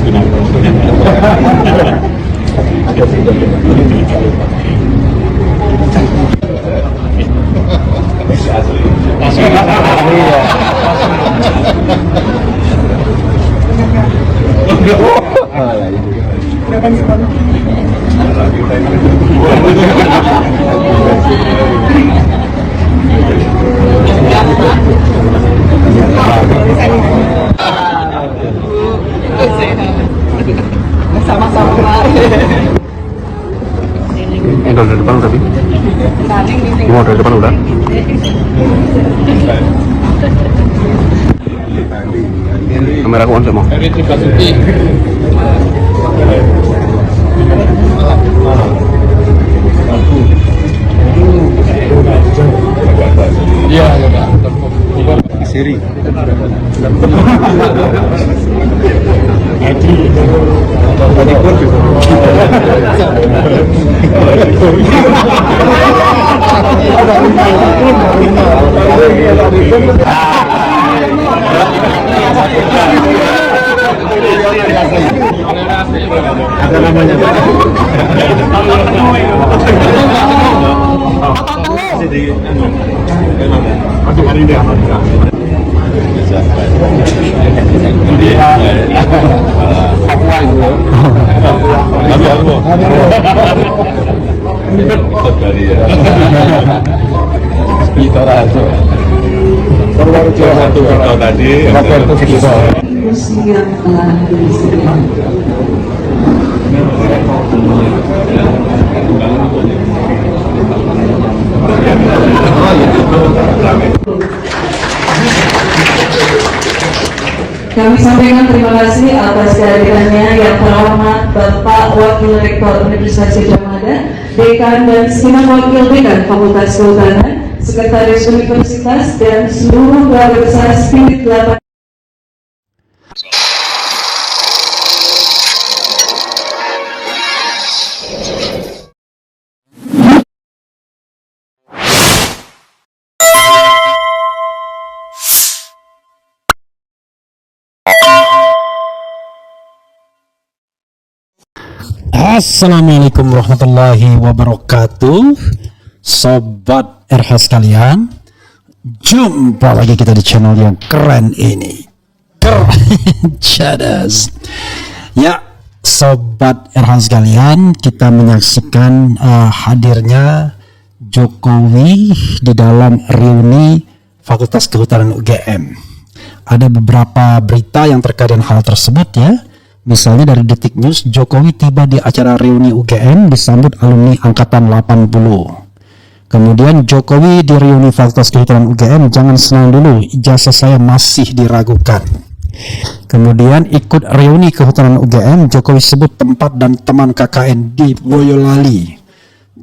Ini dari depan tapi mau dari depan udah. Kamera aku on semua. Iya, seri. Ada namanya. Kami sampaikan terima kasih atas kehadirannya yang terhormat Bapak Wakil Rektor Universitas Gadjah Mada, Dekan dan Segenap Wakil Dekan Fakultas Kehutanan, Sekretaris Universitas dan seluruh keluarga besar Spirit 8. Assalamualaikum warahmatullahi wabarakatuh, sobat RH sekalian. Jumpa lagi kita di channel yang keren ini, keren cadas. Ya, sobat RH sekalian, kita menyaksikan hadirnya Jokowi di dalam reuni Fakultas Kehutanan UGM. Ada beberapa berita yang terkait dengan hal tersebut ya. Misalnya dari Detik News, Jokowi tiba di acara reuni UGM disambut alumni angkatan 80. Kemudian Jokowi di reuni Fakultas Kehutanan UGM, jangan senang dulu, ijazah saya masih diragukan. Kemudian ikut reuni Kehutanan UGM, Jokowi sebut tempat dan teman KKN di Boyolali.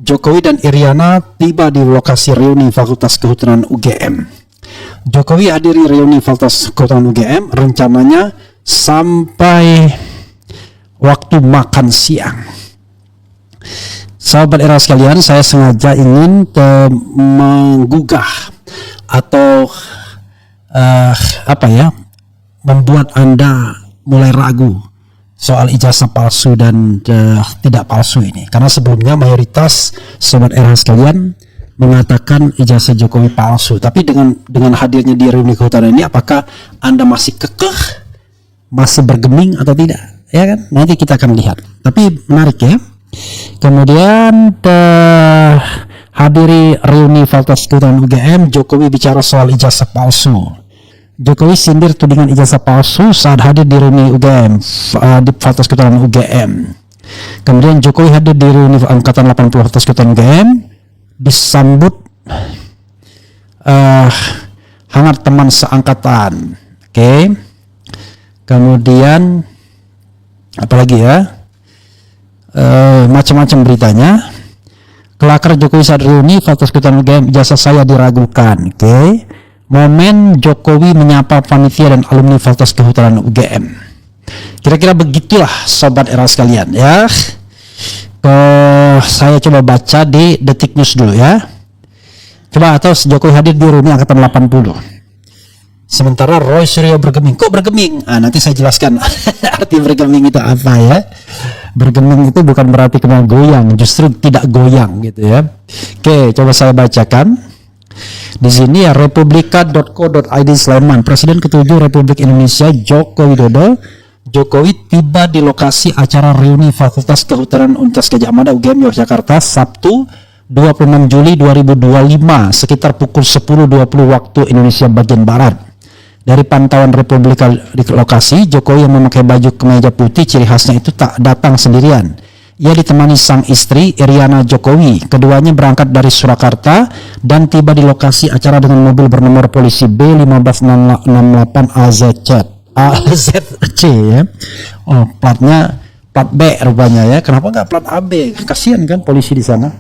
Jokowi dan Iriana tiba di lokasi reuni Fakultas Kehutanan UGM. Jokowi hadiri reuni Fakultas Kehutanan UGM rencananya sampai waktu makan siang. Sahabat era sekalian, saya sengaja ingin menggugah atau membuat Anda mulai ragu soal ijazah palsu dan tidak palsu ini, karena sebelumnya mayoritas sahabat era sekalian mengatakan ijazah Jokowi palsu. Tapi dengan hadirnya di reuni kehutanan ini, apakah Anda masih kekeh, masih bergeming atau tidak? Ya kan, nanti kita akan lihat. Tapi menarik ya. Kemudian hadiri reuni Fakultas Kehutanan UGM, Jokowi bicara soal ijazah palsu. Jokowi sindir tudingan ijazah palsu saat hadir di reuni UGM di Fakultas Kehutanan UGM. Kemudian Jokowi hadir di reuni angkatan 80 Fakultas Kehutanan UGM, disambut hangat teman seangkatan. Oke. Kemudian apalagi ya, macam-macam beritanya. Kelakar Jokowi saat reuni Fakultas Kehutanan UGM, ijazah saya diragukan. Oke. Momen Jokowi menyapa panitia dan alumni Fakultas Kehutanan UGM. Kira-kira begitulah sobat era sekalian ya. Saya coba baca di Detik News dulu ya. Coba, atau Jokowi hadir di reuni angkatan 80. Sementara Roy Suryo bergeming. Kok bergeming? Nanti saya jelaskan arti bergeming itu apa ya. Bergeming itu bukan berarti kena goyang, justru tidak goyang gitu ya. Oke, coba saya bacakan. Di sini ya, republika.co.id Sleman. Presiden ke-7 Republik Indonesia Joko Widodo. Jokowi tiba di lokasi acara reuni Fakultas Kehutanan Universitas Gadjah Mada UGM Yogyakarta Sabtu 26 Juli 2025 sekitar pukul 10.20 waktu Indonesia bagian Barat. Dari pantauan Republika di lokasi, Jokowi yang memakai baju kemeja putih ciri khasnya itu tak datang sendirian. Ia ditemani sang istri Iriana Jokowi. Keduanya berangkat dari Surakarta dan tiba di lokasi acara dengan mobil bernomor polisi B1568 AZC ya. Oh, platnya plat B rupanya ya. Kenapa nggak plat AB? Kasihan kan polisi di sana.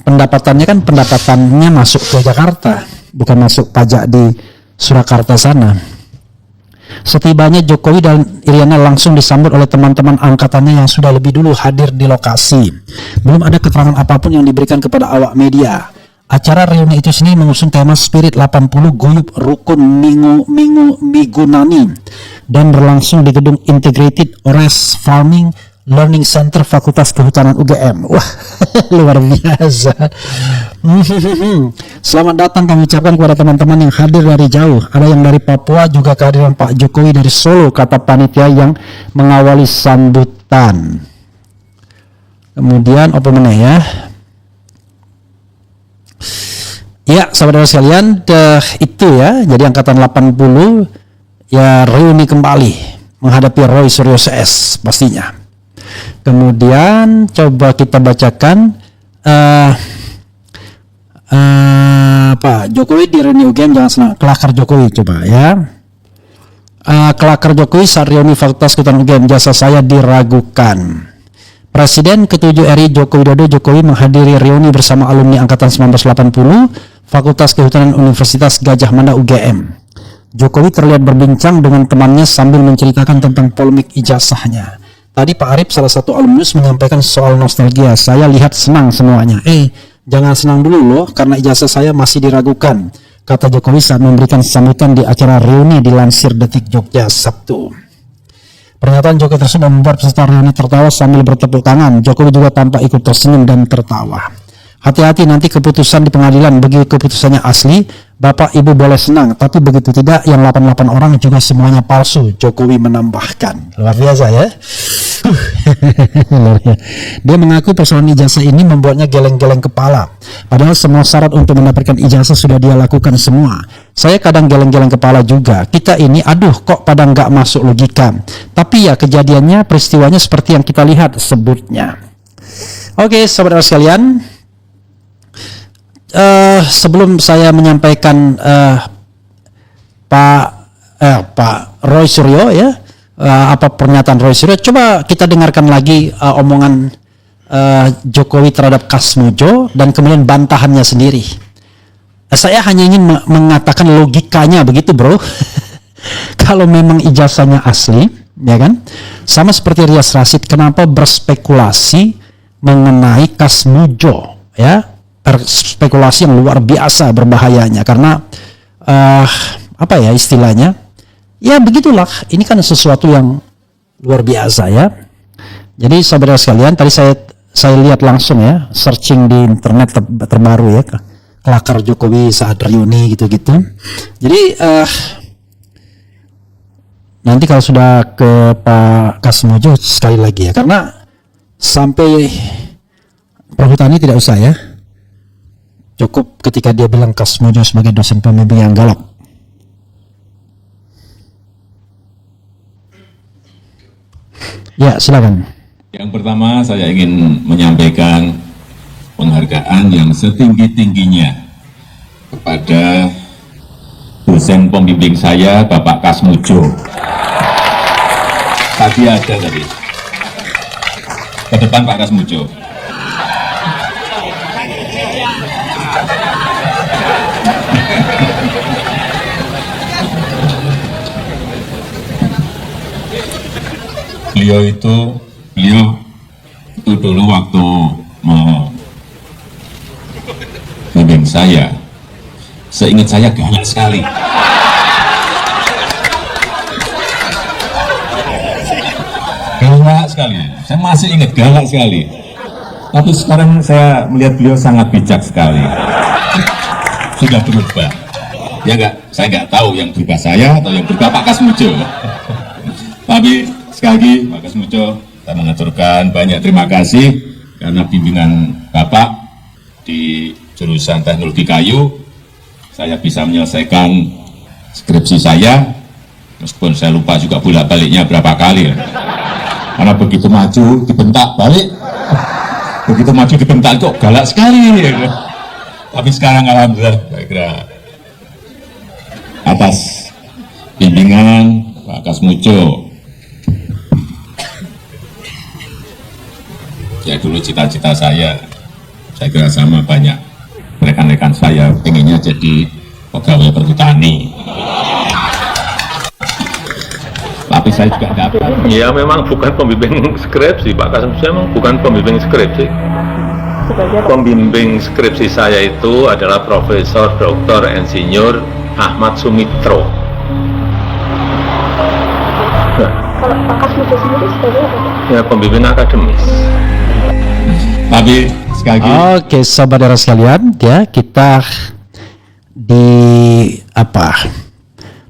Pendapatannya masuk ke Jakarta, bukan masuk pajak di Surakarta sana. Setibanya Jokowi dan Iriana langsung disambut oleh teman-teman angkatannya yang sudah lebih dulu hadir di lokasi. Belum ada keterangan apapun yang diberikan kepada awak media. Acara reuni itu sendiri mengusung tema Spirit 80 Guyub Rukun Migunani dan berlangsung di gedung Integrated Forest Farming Learning Center Fakultas Kehutanan UGM. Wah, luar biasa. Selamat datang kami ucapkan kepada teman-teman yang hadir dari jauh. Ada yang dari Papua, juga kehadiran Pak Jokowi dari Solo, kata panitia yang mengawali sambutan. Kemudian apa meneh ya? Ya, saudara sekalian, itu ya. Jadi angkatan 80 ya reuni kembali menghadapi Roy Suryo CS pastinya. Kemudian coba kita bacakan Pak Jokowi di reuni UGM jangan senang. Kelakar Jokowi coba ya. Kelakar Jokowi saat reuni Fakultas Kehutanan UGM, jasa saya diragukan. Presiden ke-7 RI Joko Widodo Jokowi menghadiri reuni bersama alumni angkatan 1980 Fakultas Kehutanan Universitas Gadjah Mada UGM. Jokowi terlihat berbincang dengan temannya sambil menceritakan tentang polemik ijazahnya. Tadi Pak Arif, salah satu alumnus, menyampaikan soal nostalgia. Saya lihat senang semuanya. Jangan senang dulu loh, karena ijazah saya masih diragukan, kata Jokowi saat memberikan sambutan di acara reuni dilansir Detik Jogja Sabtu. Pernyataan Jokowi tersebut membuat peserta reuni tertawa sambil bertepuk tangan. Jokowi juga tampak ikut tersenyum dan tertawa. Hati-hati nanti keputusan di pengadilan, begitu keputusannya asli, Bapak Ibu boleh senang, tapi begitu tidak, yang 88 orang juga semuanya palsu, Jokowi menambahkan. Luar biasa ya. Dia mengaku persoalan ijazah ini membuatnya geleng-geleng kepala. Padahal semua syarat untuk mendapatkan ijazah sudah dia lakukan semua. Saya kadang geleng-geleng kepala juga. Kita ini, aduh kok pada nggak masuk logika. Tapi ya kejadiannya, peristiwanya seperti yang kita lihat, sebutnya. Oke, saudara sekalian. Sebelum saya menyampaikan Pak Roy Suryo ya, apa pernyataan Roy Suryo, coba kita dengarkan lagi omongan Jokowi terhadap Kasmujo dan kemudian bantahannya sendiri. Saya hanya ingin mengatakan logikanya begitu, bro. Kalau memang ijazahnya asli, ya kan, sama seperti Rias Rasid, kenapa berspekulasi mengenai Kasmujo, ya? Spekulasi yang luar biasa berbahayanya, karena apa ya istilahnya, ya begitulah, ini kan sesuatu yang luar biasa ya. Jadi saudara sekalian, tadi saya lihat langsung ya, searching di internet terbaru ya, kelakar Jokowi saat reuni gitu-gitu. Jadi nanti kalau sudah ke Pak Kasmujo sekali lagi ya, karena sampai Perhutani tidak usah ya, cukup ketika dia bilang Kasmujo sebagai dosen pembimbing yang galak. Ya, silakan. Yang pertama saya ingin menyampaikan penghargaan yang setinggi-tingginya kepada dosen pembimbing saya, Bapak Kasmujo. Tadi ada tadi. Ke depan Pak Kasmujo. Beliau itu dulu waktu membimbing saya, Seingat saya galak sekali. Galak sekali. Saya masih ingat galak sekali. Tapi sekarang saya melihat beliau sangat bijak sekali. Sudah berubah. Ya enggak, saya nggak tahu yang berubah saya atau yang berubah Pak Kasmujo. Tapi sekali lagi Pak Kasmujo, saya mengaturkan banyak terima kasih karena bimbingan Bapak di jurusan teknologi kayu, saya bisa menyelesaikan skripsi saya, meskipun saya lupa juga bolak-baliknya berapa kali. Karena begitu maju dibentak balik, begitu maju dibentak kok galak sekali. Tapi sekarang alhamdulillah, saya kira atas bimbingan Pak Kasmujo, ya dulu cita-cita saya kira sama banyak rekan-rekan saya, pengennya jadi pegawai perhutani. Tapi saya juga dapat. Ya memang bukan pembimbing skripsi, Pak Kasmujo memang bukan pembimbing skripsi. Pembimbing skripsi saya itu adalah Profesor Dr. Insinyur Ahmad Sumitro. Kalau Pak Kasmujo sendiri sebagai apa? Ya pembimbing akademis. Tapi sekali lagi. Oke, saudara sekalian, ya kita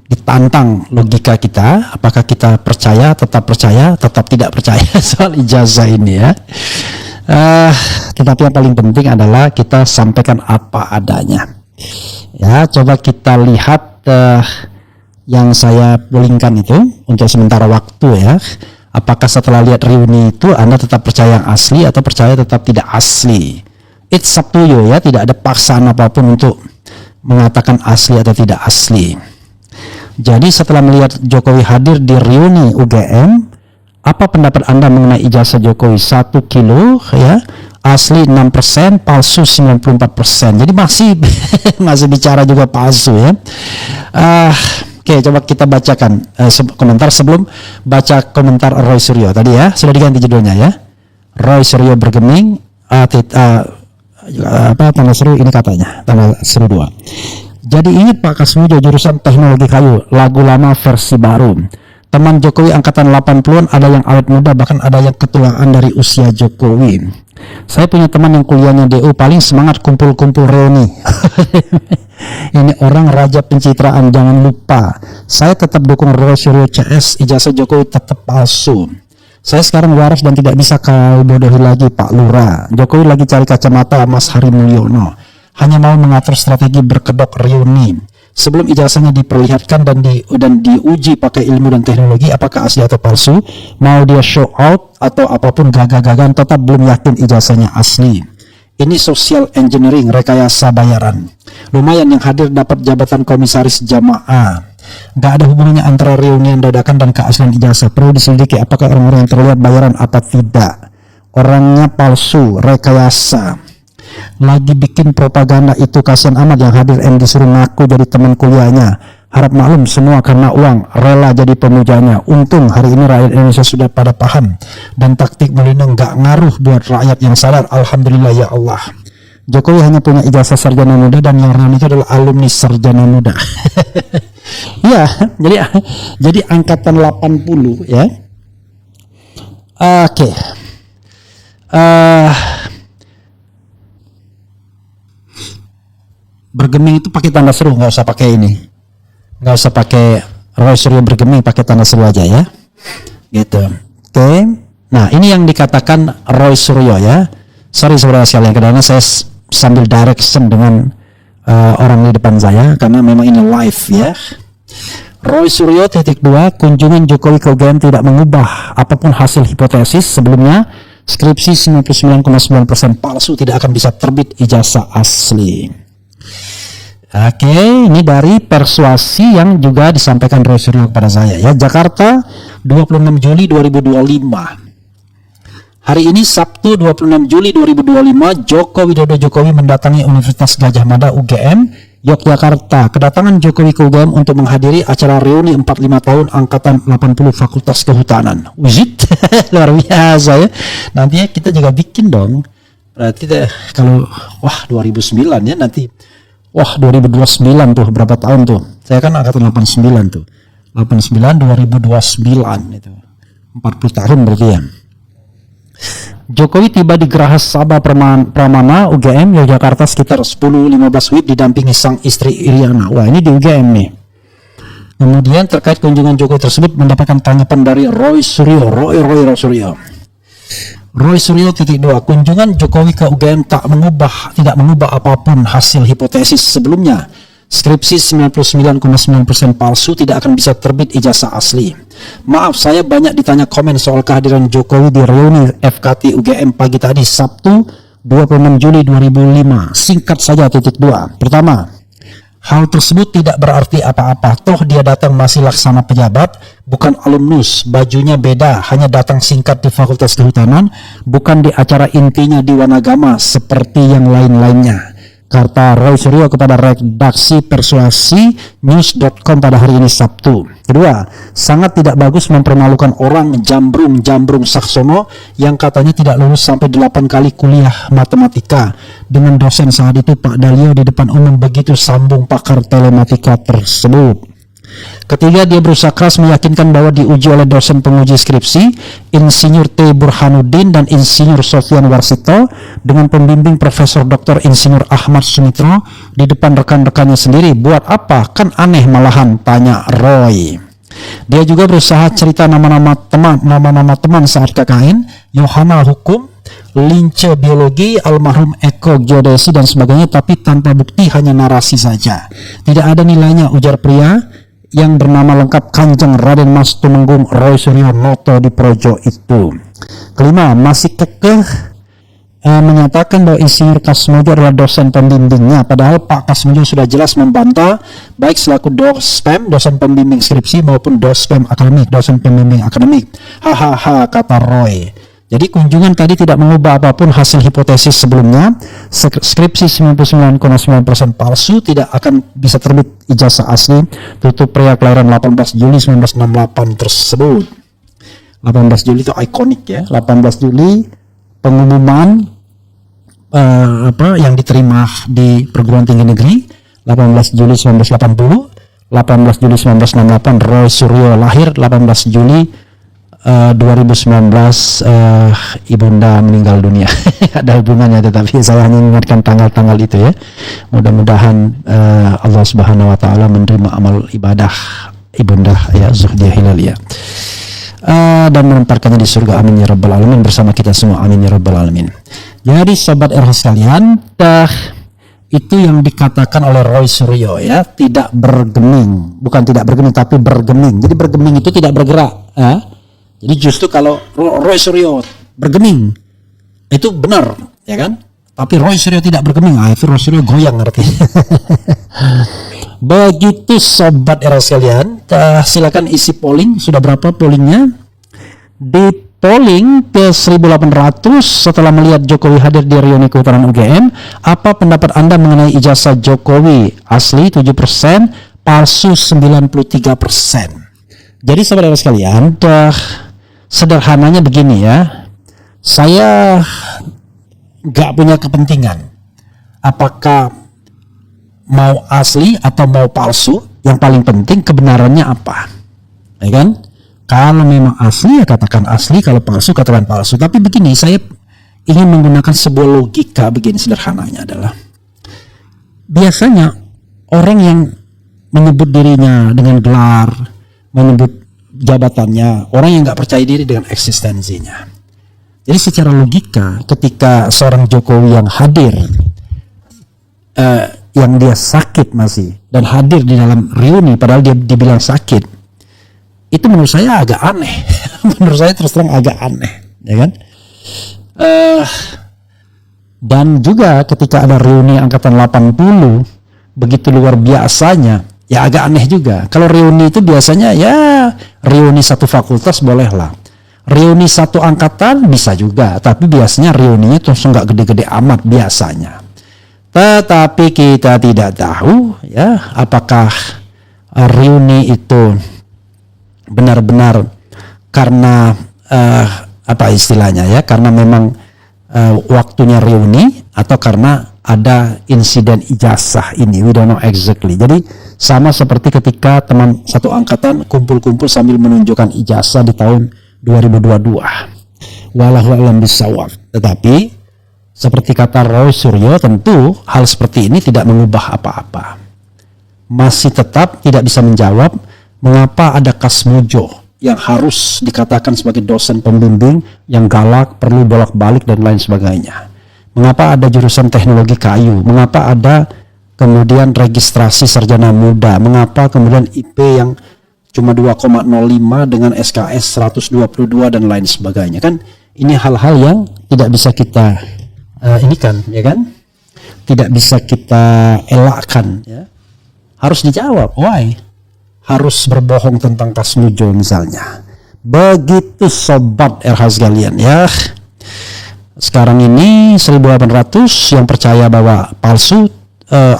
ditantang logika kita, apakah kita percaya, tetap tidak percaya soal ijazah ini ya. Tetapi yang paling penting adalah kita sampaikan apa adanya. Ya, coba kita lihat yang saya polingkan itu untuk sementara waktu ya. Apakah setelah lihat reuni itu Anda tetap percaya yang asli atau percaya tetap tidak asli? It's up to you ya, tidak ada paksaan apapun untuk mengatakan asli atau tidak asli. Jadi setelah melihat Jokowi hadir di reuni UGM, apa pendapat Anda mengenai ijazah Jokowi 1 kilo ya, asli 6%, palsu 94%. Jadi masih bicara juga palsu ya. Oke, coba kita bacakan komentar sebelum baca komentar Roy Suryo tadi ya. Sudah diganti judulnya ya. Roy Suryo bergeming, tanda seru ini katanya, tanda seru 2. Jadi ingat Pak Kasmujo jurusan teknologi kayu, lagu lama versi baru. Teman Jokowi angkatan 80-an ada yang awet muda, bahkan ada yang ketuaan dari usia Jokowi. Saya punya teman yang kuliahnya DU, paling semangat kumpul-kumpul reuni. Ini orang raja pencitraan, jangan lupa. Saya tetap dukung Roy Suryo CS, ijazah Jokowi tetap palsu. Saya sekarang waras dan tidak bisa kau bodohi lagi Pak Lurah. Jokowi lagi cari kacamata Mas Hari Mulyono. Hanya mau mengatur strategi berkedok reuni. Sebelum ijazahnya diperlihatkan dan diuji pakai ilmu dan teknologi, apakah asli atau palsu, mau dia show out atau apapun gagah-gagahan, tetap belum yakin ijazahnya asli. Ini social engineering, rekayasa bayaran. Lumayan yang hadir dapat jabatan komisaris jamaah. Gak ada hubungannya antara reunian dadakan dan keaslian ijazah. Perlu diselidiki apakah orang-orang yang terlihat bayaran apa tidak. Orangnya palsu, rekayasa. Lagi bikin propaganda itu, kasihan amat yang hadir disuruh ngaku jadi teman kuliahnya. Harap maklum semua karena uang, rela jadi pemujanya. Untung hari ini rakyat Indonesia sudah pada paham dan taktik melindung gak ngaruh buat rakyat yang sadar. Alhamdulillah ya Allah. Jokowi hanya punya ijazah sarjana muda dan yang reuni itu adalah alumni sarjana muda. Ya, jadi angkatan 80 ya. Oke. Bergeming itu pakai tanda seru, nggak usah pakai ini, nggak usah pakai Roy Suryo bergeming, pakai tanda seru aja ya, gitu. Oke. Nah ini yang dikatakan Roy Suryo ya. Sorry saudara sekalian, karena saya sambil direction dengan orang di depan saya karena memang ini live ya. Roy Suryo _2, kunjungan Jokowi ke UGM tidak mengubah apapun hasil hipotesis sebelumnya. Skripsi 99,9% palsu, tidak akan bisa terbit ijazah asli. Oke, ini dari persuasi yang juga disampaikan Roy Suryo kepada saya ya. Jakarta 26 Juli 2025. Hari ini Sabtu 26 Juli 2025, Joko Widodo Jokowi mendatangi Universitas Gadjah Mada UGM Yogyakarta. Kedatangan Jokowi ke UGM untuk menghadiri acara reuni 45 tahun Angkatan 80 Fakultas Kehutanan. Wujud luar biasa ya. Nanti kita juga bikin dong. Berarti kalau 2009 ya nanti Wah, 2029 tuh, berapa tahun tuh? Saya kan angkatan 89 tuh. 89 2029 itu. 40 tahun berarti ya. Jokowi tiba di Geraha Sabah Pramana UGM Yogyakarta sekitar 10-15 WIB didampingi sang istri Iriana. Wah, ini di UGM nih. Kemudian terkait kunjungan Jokowi tersebut mendapatkan tanggapan dari Roy Suryo. Roy Suryo _2, kunjungan Jokowi ke UGM tidak mengubah apapun hasil hipotesis sebelumnya. Skripsi 99,9% palsu tidak akan bisa terbit ijazah asli. Maaf, saya banyak ditanya komen soal kehadiran Jokowi di reuni FKT UGM pagi tadi Sabtu 26 Juli 2005. Singkat saja, .2. Pertama, hal tersebut tidak berarti apa-apa. Toh dia datang masih laksana pejabat, bukan alumnus. Bajunya beda, hanya datang singkat di Fakultas Kehutanan, bukan di acara intinya di Wanagama seperti yang lain-lainnya. Kata Roy Suryo kepada redaksi Persuasi News.com pada hari ini Sabtu. Kedua, sangat tidak bagus mempermalukan orang Jambrung Saksono yang katanya tidak lulus sampai 8 kali kuliah matematika dengan dosen saat itu Pak Dalio di depan umum, begitu sambung pakar telematika tersebut. Ketiga, dia berusaha keras meyakinkan bahwa diuji oleh dosen penguji skripsi Insinyur T. Burhanuddin dan Insinyur Sofian Warsito dengan pembimbing Profesor Dr. Insinyur Ahmad Sumitro di depan rekan-rekannya sendiri. Buat apa? Kan aneh malahan, tanya Roy. Dia juga berusaha cerita nama-nama teman saat KKN, Yohana Hukum, Lince Biologi, almarhum Eko Geodesi dan sebagainya, tapi tanpa bukti, hanya narasi saja. Tidak ada nilainya, ujar pria yang bernama lengkap Kanjeng Raden Mas Tumenggung Roy Suryo Noto di Projo itu. Kelima, masih kekeh menyatakan bahwa Insinyur Kasmojo adalah dosen pembimbingnya, padahal Pak Kasmojo sudah jelas membantah baik selaku dosen pembimbing skripsi maupun dosen pembimbing akademik. Hahaha, kata Roy. Jadi kunjungan tadi tidak mengubah apapun hasil hipotesis sebelumnya. Skripsi 99,9% palsu, tidak akan bisa terbit ijazah asli. Tutup pria kelahiran 18 Juli 1968 tersebut. 18 Juli itu ikonik ya. 18 Juli pengumuman yang diterima di perguruan tinggi negeri. 18 Juli 1980, 18 Juli 1968 Roy Suryo lahir, 18 Juli 2019 ibunda meninggal dunia. Ada hubungannya, tetapi saya hanya mengingatkan tanggal-tanggal itu ya. Mudah-mudahan Allah Subhanahu wa taala menerima amal ibadah ibunda ya Zuhdiah Hilaliyah dan menempatkannya di surga, amin ya rabbal alamin, bersama kita semua, amin ya rabbal alamin. Jadi sobat RH sekalian, itu yang dikatakan oleh Roy Suryo ya, tidak bergeming, bukan tidak bergeming tapi bergeming. Jadi bergeming itu tidak bergerak ya. Jadi justru kalau Roy Suryo bergeming itu benar ya kan, tapi Roy Suryo tidak bergeming, itu Roy Suryo goyang ngerti. Begitu sobat era sekalian, silakan isi polling. Sudah berapa pollingnya? Di polling ke 1800 setelah melihat Jokowi hadir di reuni kehutanan UGM, apa pendapat Anda mengenai ijazah Jokowi? Asli 7%, palsu 93%. Jadi sobat era sekalian, sederhananya begini ya, saya gak punya kepentingan apakah mau asli atau mau palsu. Yang paling penting kebenarannya apa, ya kan? Kalau memang asli ya katakan asli, kalau palsu katakan palsu. Tapi begini, saya ingin menggunakan sebuah logika begini, sederhananya adalah biasanya orang yang menyebut dirinya dengan gelar, menyebut jabatannya, orang yang nggak percaya diri dengan eksistensinya. Jadi secara logika, ketika seorang Jokowi yang hadir, yang dia sakit masih dan hadir di dalam reuni padahal dia dibilang sakit, itu menurut saya agak aneh. Menurut saya terus terang agak aneh, ya kan? Dan juga ketika ada reuni angkatan 80 begitu luar biasanya, ya agak aneh juga. Kalau reuni itu biasanya ya reuni satu fakultas bolehlah, reuni satu angkatan bisa juga, tapi biasanya reuninya terus nggak gede-gede amat biasanya. Tetapi kita tidak tahu ya apakah reuni itu benar-benar karena apa istilahnya ya, karena memang waktunya reuni atau karena ada insiden ijazah ini. We don't know exactly. Jadi sama seperti ketika teman satu angkatan kumpul-kumpul sambil menunjukkan ijazah di tahun 2022. Wallahu a'lam bishawab. Tetapi seperti kata Roy Suryo, tentu hal seperti ini tidak mengubah apa-apa. Masih tetap tidak bisa menjawab mengapa ada Kasmujo yang harus dikatakan sebagai dosen pembimbing yang galak, perlu bolak-balik dan lain sebagainya. Mengapa ada jurusan teknologi kayu? Mengapa ada kemudian registrasi sarjana muda? Mengapa kemudian IP yang cuma 2,05 dengan SKS 122 dan lain sebagainya? Kan ini hal-hal yang tidak bisa kita ini kan, ya kan? Tidak bisa kita elakkan, ya. Harus dijawab, why? Harus berbohong tentang Kasmujo misalnya. Begitu sobat RH sekalian, ya. Sekarang ini 1.800 yang percaya bahwa palsu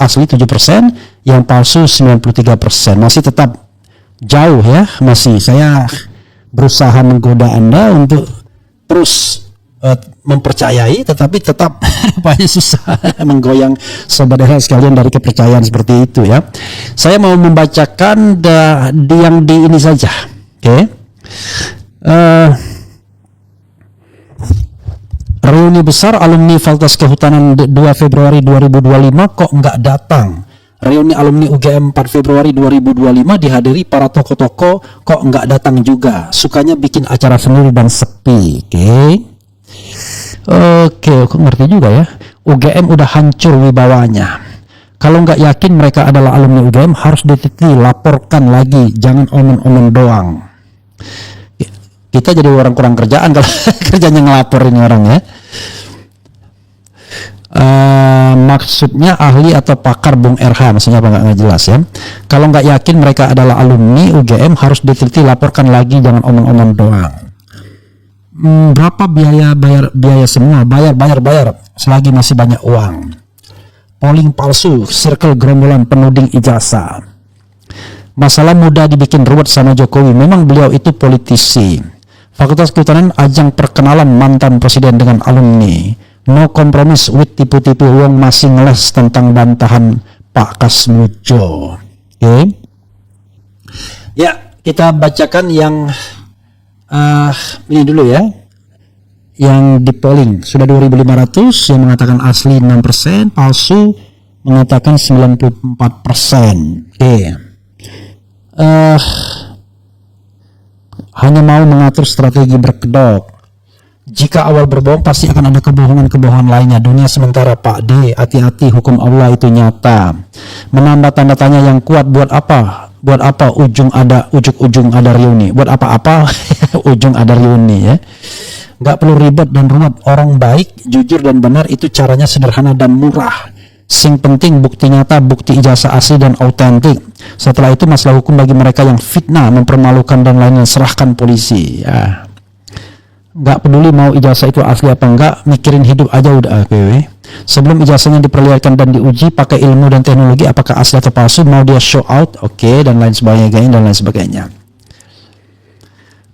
asli 7%, yang palsu 93%. Masih tetap jauh, ya. Masih saya berusaha menggoda Anda untuk terus mempercayai, tetapi tetap banyak susah menggoyang sobat RH sekalian dari kepercayaan seperti itu, ya. Saya mau membacakan yang di ini saja, oke. Reuni besar alumni Fakultas Kehutanan 2 Februari 2025 kok nggak datang. Reuni alumni UGM 4 Februari 2025 dihadiri para tokoh-tokoh kok nggak datang juga. Sukanya bikin acara sendiri dan sepi. Oke, aku ngerti juga ya. UGM udah hancur wibawanya. Kalau nggak yakin mereka adalah alumni UGM harus diteliti, laporkan lagi, jangan omen-omen doang. Kita jadi orang kurang kerjaan kalau kerjanya ngelaporin orang, ya. Maksudnya ahli atau pakar Bung RH, maksudnya apa nggak jelas, ya. Kalau nggak yakin mereka adalah alumni UGM harus diteliti, laporkan lagi, jangan omen-omen doang. Berapa biaya semua? Bayar selagi masih banyak uang. Polling palsu, circle gerombolan penuding ijazah. Masalah mudah dibikin ruwet sama Jokowi, memang beliau itu politisi. Fakultas Kehutanan ajang perkenalan mantan presiden dengan alumni. No compromise with tipu-tipu, wong masih ngeles tentang bantahan Pak Kasmujo. Oke. Ya, kita bacakan yang ini dulu, ya. Yang di polling sudah 2.500 yang mengatakan asli 6%, palsu mengatakan 94%. Oke. Hanya mau mengatur strategi berkedok. Jika awal berbohong pasti akan ada kebohongan-kebohongan lainnya. Dunia sementara Pak D, hati-hati, hukum Allah itu nyata. Menambah tanda tanya yang kuat buat apa? Buat apa ujung ada reuni? Buat apa-apa ujung ada reuni, ya. Nggak perlu ribet dan ruwet. Orang baik, jujur dan benar itu caranya sederhana dan murah. Sing penting bukti nyata, bukti ijazah asli dan autentik. Setelah itu masalah hukum bagi mereka yang fitnah, mempermalukan dan lainnya serahkan polisi, ya. Nggak peduli mau ijazah itu asli apa enggak, mikirin hidup aja udah. Sebelum ijazahnya diperlihatkan dan diuji pakai ilmu dan teknologi apakah asli atau palsu, mau dia show out, dan lain sebagainya.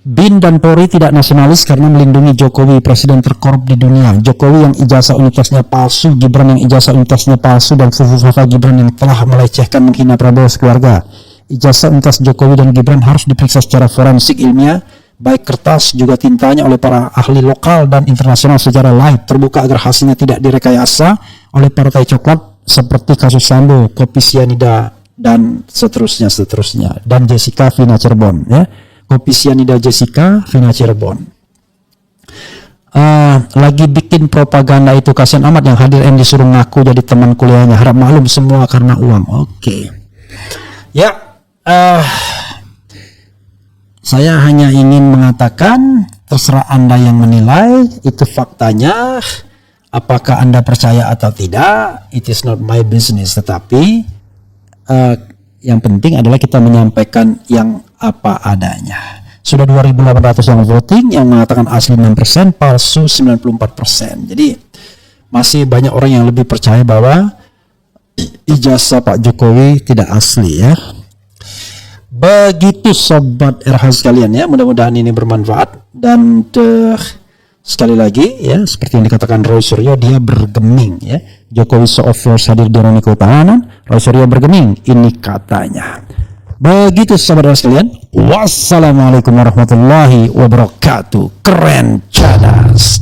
BIN dan Polri tidak nasionalis karena melindungi Jokowi, presiden terkorup di dunia. Jokowi yang ijazah universitasnya palsu, Gibran yang ijazah universitasnya palsu, dan fufu-fufu Gibran yang telah melecehkan menghina Prabowo sekeluarga. Ijazah universitas Jokowi dan Gibran harus diperiksa secara forensik ilmiah, baik kertas juga tintanya oleh para ahli lokal dan internasional secara live, terbuka agar hasilnya tidak direkayasa oleh partai coklat seperti kasus Sambo, kopi sianida dan seterusnya. Dan Jessica Vina Cirebon, ya. Kopi sianida Jessica Vina Cirebon. Lagi bikin propaganda itu, kasihan amat yang hadir yang disuruh ngaku jadi teman kuliahnya, harap maklum semua karena uang. Ya, saya hanya ingin mengatakan terserah Anda yang menilai, itu faktanya. Apakah Anda percaya atau tidak, it is not my business. Tetapi yang penting adalah kita menyampaikan yang apa adanya. Sudah 2.800 yang voting, yang mengatakan asli 6%, palsu 94%. Jadi masih banyak orang yang lebih percaya bahwa ijazah Pak Jokowi tidak asli, ya. Begitu sobat RH sekalian, ya. Mudah-mudahan ini bermanfaat dan Sekali lagi ya, seperti yang dikatakan Roy Suryo, dia bergeming ya. Jokowi show of force hadir di Roni Kehutanan, Roy Suryo bergeming, ini katanya. Begitu saudara sekalian. Wassalamualaikum warahmatullahi wabarakatuh. Keren cadas.